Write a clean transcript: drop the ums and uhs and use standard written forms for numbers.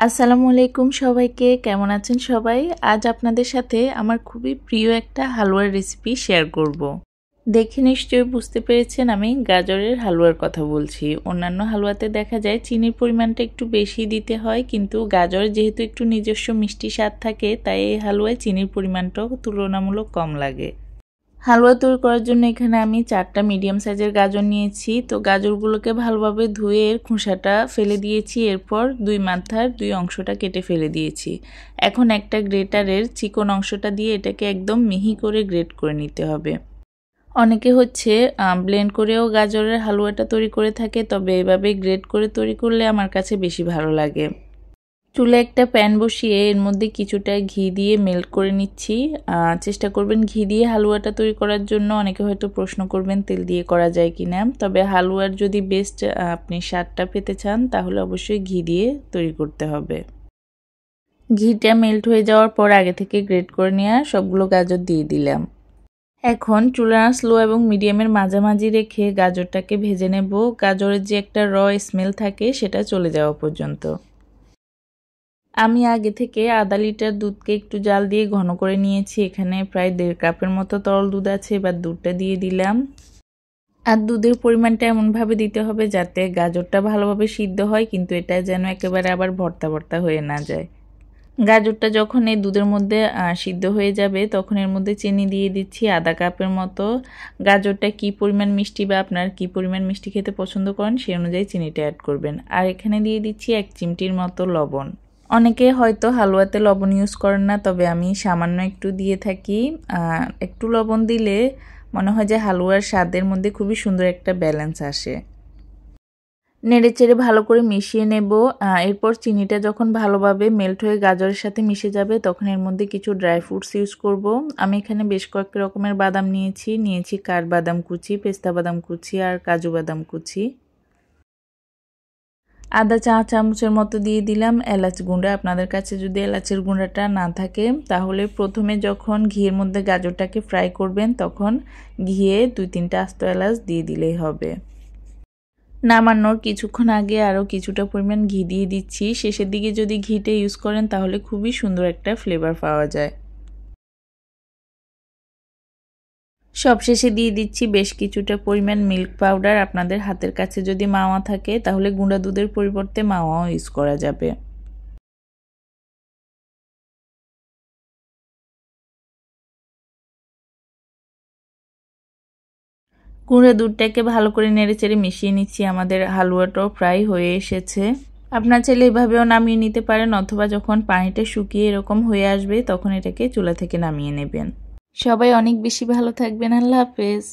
আসসালামু আলাইকুম সবাইকে, কেমন আছেন সবাই? আজ আপনাদের সাথে আমার খুবই প্রিয় একটা হালুয়ার রেসিপি শেয়ার করব। দেখে নিশ্চয়ই বুঝতে পেরেছেন আমি গাজরের হালুয়ার কথা বলছি। অন্যান্য হালুয়াতে দেখা যায় চিনির পরিমাণটা একটু বেশি দিতে হয়, কিন্তু গাজর যেহেতু একটু নিজস্ব মিষ্টি স্বাদ থাকে, তাই এই হালুয়ায় চিনির পরিমাণটাও তুলনামূলক কম লাগে। হালুয়া তৈরি করার জন্য এখানে আমি 4টা মিডিয়াম সাইজের গাজর নিয়েছি। তো গাজরগুলোকে ভালোভাবে ধুয়ে এর খোসাটা ফেলে দিয়েছি, এরপর দুই মাথার দুই অংশটা কেটে ফেলে দিয়েছি। এখন একটা গ্রেটারের চিকন অংশটা দিয়ে এটাকে একদম মিহি করে গ্রেট করে নিতে হবে। অনেকে ব্লেন্ড করেও গাজরের হালুয়াটা তৈরি করে থাকে, তবে এভাবে গ্রেট করে তৈরি করলে আমার কাছে বেশি ভালো লাগে। চুলে একটা প্যান বসিয়ে এর মধ্যে কিছুটা ঘি দিয়ে মেল্ট করে নিচ্ছি। চেষ্টা করবেন ঘি দিয়ে হালুয়াটা তৈরি করার জন্য। অনেকে হয়তো প্রশ্ন করবেন তেল দিয়ে করা যায় কিনা, তবে হালুয়ার যদি বেস্ট আপনি স্বাদটা পেতে চান তাহলে অবশ্যই ঘি দিয়ে তৈরি করতে হবে। ঘিটা মেল্ট হয়ে যাওয়ার পর আগে থেকে গ্রেট করে নেওয়া সবগুলো গাজর দিয়ে দিলাম। এখন চুলা স্লো এবং মিডিয়ামের মাঝামাঝি রেখে গাজরটাকে ভেজে নেব। গাজরের যে একটা র স্মেল থাকে সেটা চলে যাওয়া পর্যন্ত। আমি আগে থেকে আধা লিটার দুধকে একটু জাল দিয়ে ঘন করে নিয়েছি। এখানে প্রায় 1.5 কাপের মতো তরল দুধ আছে। এবার দুধটা দিয়ে দিলাম। আর দুধের পরিমাণটা এমনভাবে দিতে হবে যাতে গাজরটা ভালোভাবে সিদ্ধ হয়, কিন্তু এটা যেন একেবারে আবার ভর্তা ভর্তা হয়ে না যায়। গাজরটা যখন এই দুধের মধ্যে সিদ্ধ হয়ে যাবে তখন এর মধ্যে চিনি দিয়ে দিচ্ছি আধা কাপের মতো। গাজরটা কি পরিমাণ মিষ্টি বা আপনার কি পরিমাণ মিষ্টি খেতে পছন্দ করেন সেই অনুযায়ী চিনিটা অ্যাড করবেন। আর এখানে দিয়ে দিচ্ছি 1 চিমটির মতো লবণ। অনেকে হয়তো হালুয়াতে লবণ ইউজ করেন না, তবে আমি সামান্য একটু দিয়ে থাকি। একটু লবণ দিলে মনে হয় যে হালুয়ার স্বাদের মধ্যে খুবই সুন্দর একটা ব্যালেন্স আসে। নেড়েচেড়ে ভালো করে মিশিয়ে নেব। এরপর চিনিটা যখন ভালোভাবে মেল্ট হয়ে গাজরের সাথে মিশে যাবে তখন এর মধ্যে কিছু ড্রাই ফ্রুটস ইউজ করব। আমি এখানে বেশ কয়েক রকমের বাদাম নিয়েছি কাঠবাদাম কুচি, পেস্তা বাদাম কুচি আর কাজু বাদাম কুচি। আধা চা চামচের মতো দিয়ে দিলাম এলাচ গুঁড়া। আপনাদের কাছে যদি এলাচের গুঁড়াটা না থাকে তাহলে প্রথমে যখন ঘিয়ের মধ্যে গাজরটাকে ফ্রাই করবেন তখন ঘিয়ে 2-3টা আস্ত এলাচ দিয়ে দিলেই হবে। নামানোর কিছুক্ষণ আগে আরও কিছুটা পরিমাণ ঘি দিয়ে দিচ্ছি। শেষের দিকে যদি ঘিটা ইউজ করেন তাহলে খুবই সুন্দর একটা ফ্লেভার পাওয়া যায়। সবশেষে দিয়ে দিচ্ছি বেশ কিছুটা পরিমাণ মিল্ক পাউডার। আপনাদের হাতের কাছে যদি মাওয়া থাকে তাহলে গুঁড়া দুধের পরিবর্তে মাওয়াও ইউজ করা যাবে। গুঁড়া দুধটাকে ভালো করে নেড়েচেড়ে মিশিয়ে নিচ্ছি। আমাদের হালুয়াটাও প্রায় হয়ে এসেছে। আপনার চাইলে এভাবেও নামিয়ে নিতে পারেন, অথবা যখন পানিটা শুকিয়ে এরকম হয়ে আসবে তখন এটাকে চুলা থেকে নামিয়ে নেবেন। সবাই অনেক বেশি ভালো থাকবেন। আল্লাহ হাফেজ।